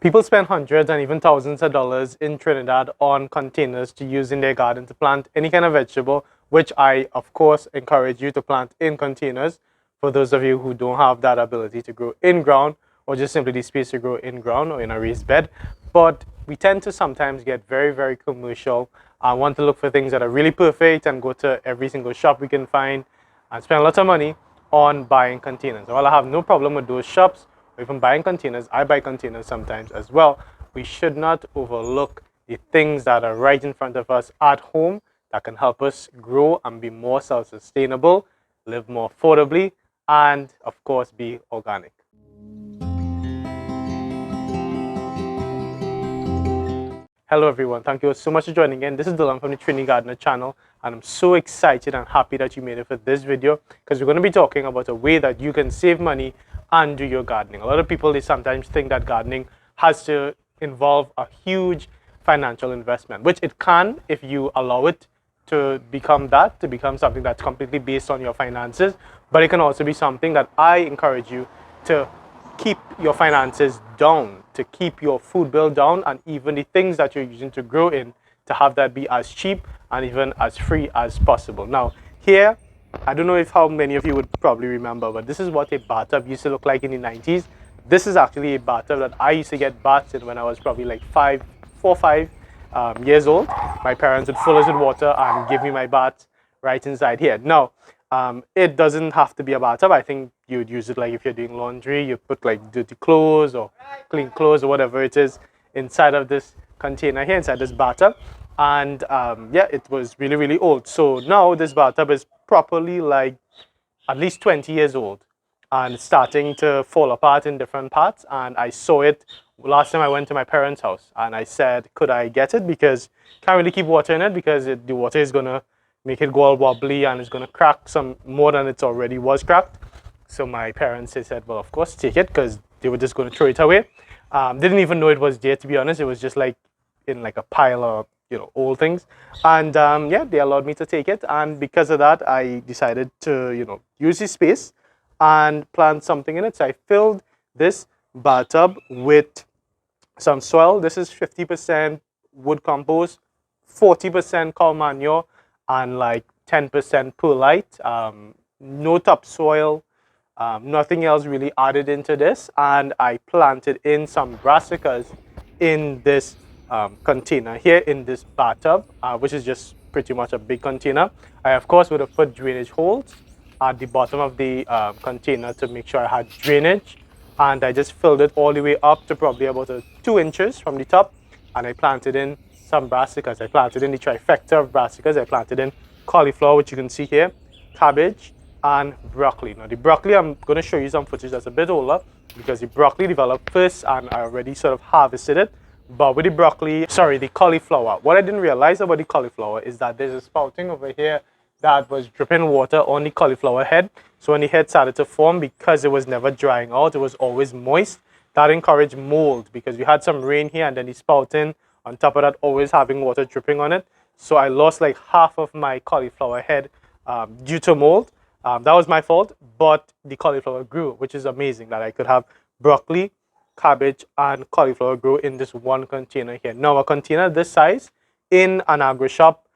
People spend hundreds and even thousands of dollars in Trinidad on containers to use in their garden to plant any kind of vegetable, which I, of course, encourage you to plant in containers for those of you who don't have that ability to grow in ground or just simply the space to grow in ground or in a raised bed. But we tend to sometimes get very, very commercial. I want to look for things that are really perfect and go to every single shop we can find and spend a lot of money on buying containers. While I have no problem with those shops or even buying containers, I buy containers sometimes as well. We should not overlook the things that are right in front of us at home that can help us grow and be more self-sustainable, live more affordably, and of course be organic. Hello everyone, thank you so much for joining in. This is Dylan from the Trini Gardener channel, and I'm so excited and happy that you made it for this video because we're going to be talking about a way that you can save money and do your gardening. A lot of people, they sometimes think that gardening has to involve a huge financial investment, which it can if you allow it to become that, to become something that's completely based on your finances. But it can also be something that I encourage you to keep your finances down, to keep your food bill down, and even the things that you're using to grow in, to have that be as cheap and even as free as possible. Now, here, I don't know if how many of you would probably remember, but this is what a bathtub used to look like in the 90s. This is actually a bathtub that I used to get baths in when I was probably like 5 years old. My parents would fill us with water and give me my bath right inside here. Now, it doesn't have to be a bathtub. I think you'd use it like if you're doing laundry, you put like dirty clothes or clean clothes or whatever it is inside of this container here, inside this bathtub. And yeah, it was really, really old. So now this bathtub is properly like at least 20 years old and it's starting to fall apart in different parts. And I saw it last time I went to my parents' house and I said, could I get it? Because can't really keep water in it because the water is going to make it go all wobbly and it's going to crack some more than it already was cracked. So my parents, they said, well, of course, take it because they were just going to throw it away. Didn't even know it was there, to be honest. It was just like in like a pile of, old things. And yeah, they allowed me to take it. And because of that, I decided to, use the space and plant something in it. So I filled this bathtub with some soil. This is 50% wood compost, 40% cow manure, and like 10% perlite. No topsoil, nothing else really added into this. And I planted in some brassicas in this container here in this bathtub, which is just pretty much a big container. I, of course, would have put drainage holes at the bottom of the container to make sure I had drainage. And I just filled it all the way up to probably about 2 inches from the top. And I planted in some brassicas. I planted in the trifecta of brassicas. I planted in cauliflower, which you can see here, cabbage, and broccoli. Now the broccoli, I'm going to show you some footage that's a bit older because the broccoli developed first and I already sort of harvested it. But with the cauliflower, what I didn't realize about the cauliflower is that there's a spouting over here that was dripping water on the cauliflower head. So when the head started to form, because it was never drying out, it was always moist, that encouraged mold because we had some rain here and then the spouting on top of that always having water dripping on it. So I lost like half of my cauliflower head due to mold. That was my fault, but the cauliflower grew, which is amazing that I could have broccoli, cabbage, and cauliflower grow in this one container here. Now, a container this size in an agro shop,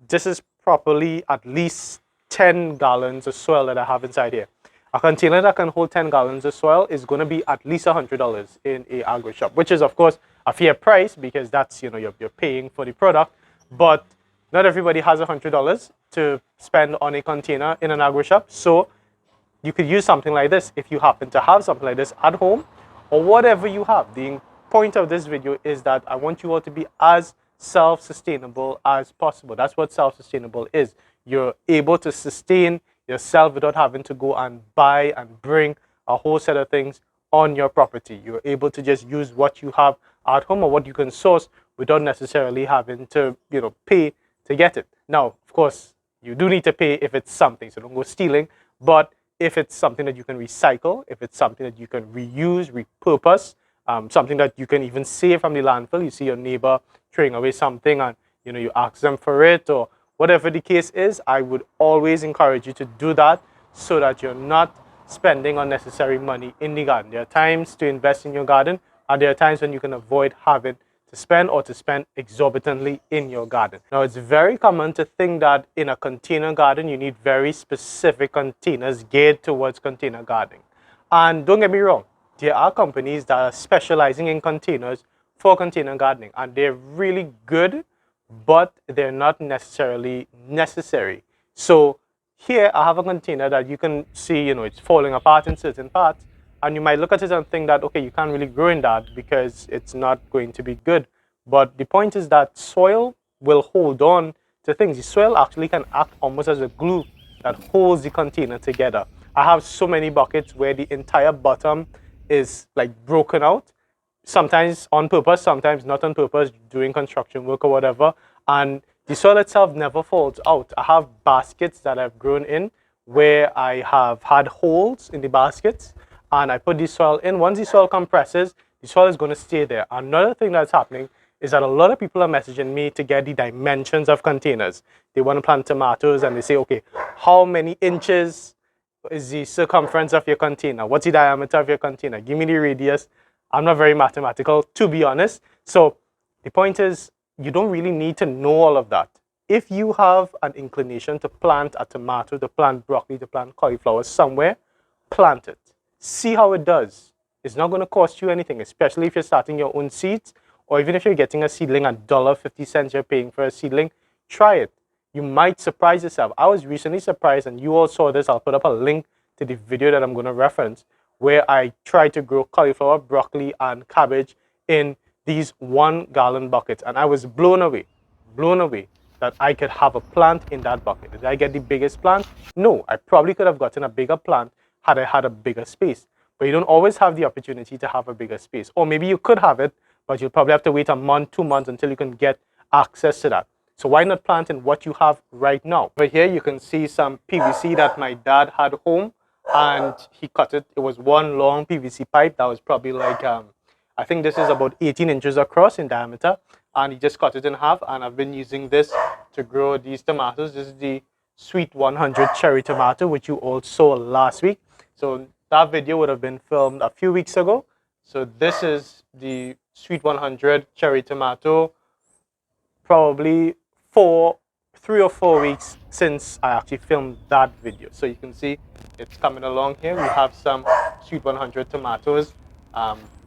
this is properly at least 10 gallons of soil that I have inside here. A container that can hold 10 gallons of soil is going to be at least $100 in a agro shop, which is, of course, a fair price because that's, you're paying for the product. But not everybody has $100 to spend on a container in an agro shop. So you could use something like this if you happen to have something like this at home or whatever you have. The point of this video is that I want you all to be as self-sustainable as possible. That's what self-sustainable is. You're able to sustain yourself without having to go and buy and bring a whole set of things on your property. You're able to just use what you have at home or what you can source without necessarily having to, pay to get it. Now, of course, you do need to pay if it's something, so don't go stealing. But if it's something that you can recycle, if it's something that you can reuse, repurpose, something that you can even save from the landfill. You see your neighbor throwing away something and you ask them for it or whatever the case is, I would always encourage you to do that so that you're not spending unnecessary money in the garden. There are times to invest in your garden And there are times when you can avoid having to spend or to spend exorbitantly in your garden. Now, it's very common to think that in a container garden, you need very specific containers geared towards container gardening. And don't get me wrong, there are companies that are specializing in containers for container gardening, and they're really good, but they're not necessarily necessary. So here I have a container that you can see, it's falling apart in certain parts, and you might look at it and think that, okay, you can't really grow in that because it's not going to be good. But the point is that soil will hold on to things. The soil actually can act almost as a glue that holds the container together. I have so many buckets where the entire bottom is like broken out, sometimes on purpose, sometimes not on purpose, doing construction work or whatever, and the soil itself never falls out. I have baskets that I've grown in where I have had holes in the baskets, and I put the soil in. Once the soil compresses, the soil is going to stay there. Another thing that's happening is that a lot of people are messaging me to get the dimensions of containers. They want to plant tomatoes and they say, okay, how many inches is the circumference of your container? What's the diameter of your container? Give me the radius. I'm not very mathematical, to be honest. So the point is, you don't really need to know all of that. If you have an inclination to plant a tomato, to plant broccoli, to plant cauliflower somewhere, plant it. See how it does. It's not going to cost you anything, especially if you're starting your own seeds, or even if you're getting a seedling at $1.50 you're paying for a seedling. Try it. You might surprise yourself. I was recently surprised, and you all saw this. I'll put up a link to the video that I'm going to reference, where I tried to grow cauliflower, broccoli, and cabbage in these 1-gallon buckets. And I was blown away that I could have a plant in that bucket. Did I get the biggest plant? No, I probably could have gotten a bigger plant had I had a bigger space. But you don't always have the opportunity to have a bigger space. Or maybe you could have it, but you'll probably have to wait a month, 2 months until you can get access to that. So why not plant in what you have right now? Over here, you can see some PVC that my dad had home, and he cut it. It was one long PVC pipe that was probably like, I think this is about 18 inches across in diameter, and he just cut it in half, and I've been using this to grow these tomatoes. This is the Sweet 100 cherry tomato, which you all saw last week. So that video would have been filmed a few weeks ago. So this is the Sweet 100 cherry tomato, probably 3 or 4 weeks since I actually filmed that video. So you can see it's coming along here. We have some Sweet 100 tomatoes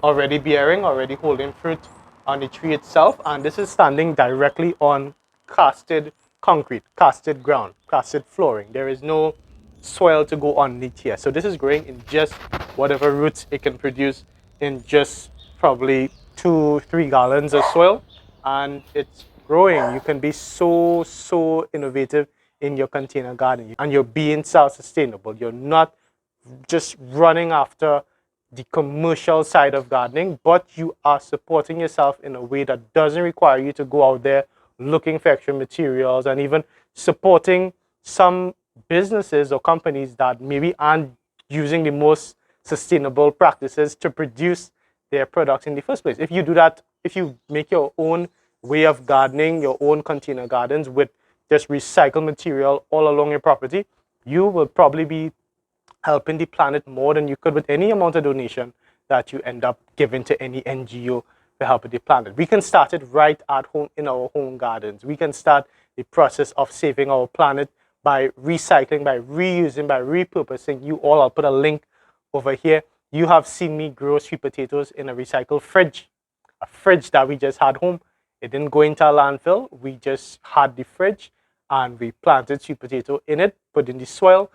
already bearing, already holding fruit on the tree itself. And this is standing directly on casted concrete, casted ground, casted flooring. There is no soil to go underneath here. So this is growing in just whatever roots it can produce in just probably 2-3 gallons of soil, and it's growing. You can be so innovative in your container garden, and you're being self-sustainable. You're not just running after the commercial side of gardening, but you are supporting yourself in a way that doesn't require you to go out there looking for extra materials, and even supporting some businesses or companies that maybe aren't using the most sustainable practices to produce their products in the first place. If you do that, if you make your own way of gardening, your own container gardens with just recycled material all along your property, you will probably be helping the planet more than you could with any amount of donation that you end up giving to any NGO to help with the planet. We can start it right at home in our home gardens. We can start the process of saving our planet by recycling, by reusing, by repurposing. You all, I'll put a link over here. You have seen me grow sweet potatoes in a recycled fridge, a fridge that we just had home. It didn't go into a landfill. We just had the fridge and we planted sweet potato in it, put in the soil,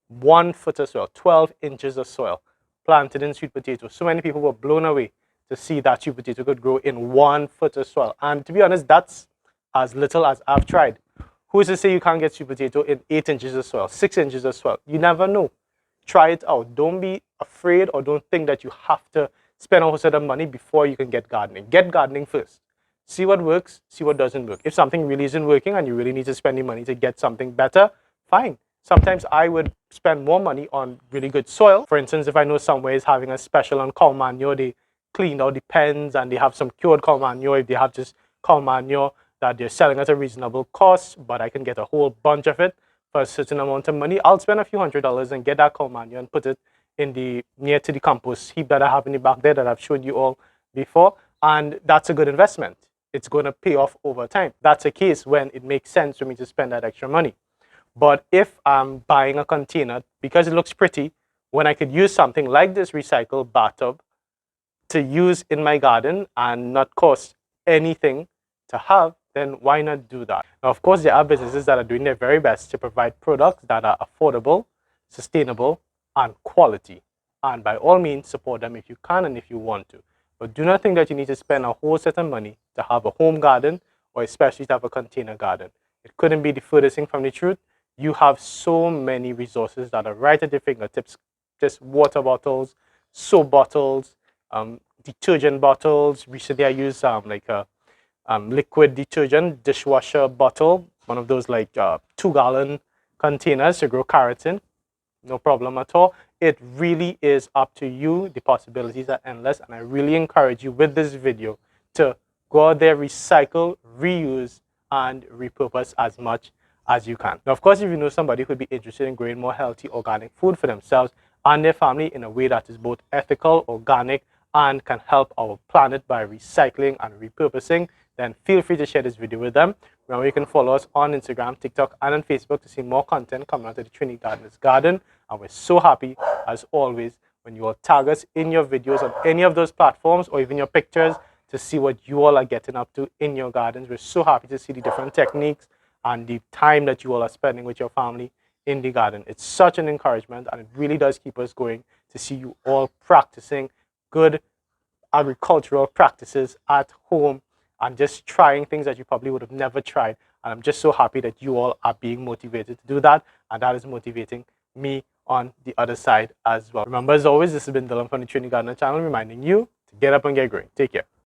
1 foot of soil, 12 inches of soil, planted in sweet potato. So many people were blown away to see that sweet potato could grow in 1 foot of soil. And to be honest, that's as little as I've tried. Who's to say you can't get sweet potato in 8 inches of soil, 6 inches of soil? You never know. Try it out. Don't be afraid, or don't think that you have to spend a whole set of money before you can get gardening. Get gardening first. See what works, see what doesn't work. If something really isn't working and you really need to spend the money to get something better, fine. Sometimes I would spend more money on really good soil. For instance, if I know somewhere is having a special on cow manure, they cleaned out the pens and they have some cured cow manure. If they have just cow manure that they're selling at a reasonable cost, but I can get a whole bunch of it for a certain amount of money, I'll spend a few $100s and get that cow manure and put it in the near to the compost heap that I have in the back there that I've showed you all before, and that's a good investment. It's going to pay off over time. That's a case when it makes sense for me to spend that extra money. But if I'm buying a container because it looks pretty, when I could use something like this recycled bathtub to use in my garden and not cost anything to have, then why not do that? Now, of course, there are businesses that are doing their very best to provide products that are affordable, sustainable, and quality. And by all means, support them if you can and if you want to. But do not think that you need to spend a whole set of money to have a home garden or especially to have a container garden. It couldn't be the furthest thing from the truth. You have so many resources that are right at your fingertips. Just water bottles, soap bottles, detergent bottles. Recently, I used like a liquid detergent dishwasher bottle, one of those like 2-gallon containers to grow carrots in. No problem at all. It really is up to you. The possibilities are endless, and I really encourage you with this video to go out there, recycle, reuse, and repurpose as much as you can. Now, of course, if you know somebody who would be interested in growing more healthy organic food for themselves and their family in a way that is both ethical, organic, and can help our planet by recycling and repurposing, then feel free to share this video with them. Remember, you can follow us on Instagram, TikTok, and on Facebook to see more content coming out of the Trini Gardener's Garden. And we're so happy, as always, when you all tag us in your videos on any of those platforms or even your pictures to see what you all are getting up to in your gardens. We're so happy to see the different techniques and the time that you all are spending with your family in the garden. It's such an encouragement, and it really does keep us going to see you all practicing good agricultural practices at home and just trying things that you probably would have never tried. And I'm just so happy that you all are being motivated to do that, and that is motivating me on the other side as well. Remember, as always, this has been Dylan from the Trini Gardener channel reminding you to get up and get growing. Take care.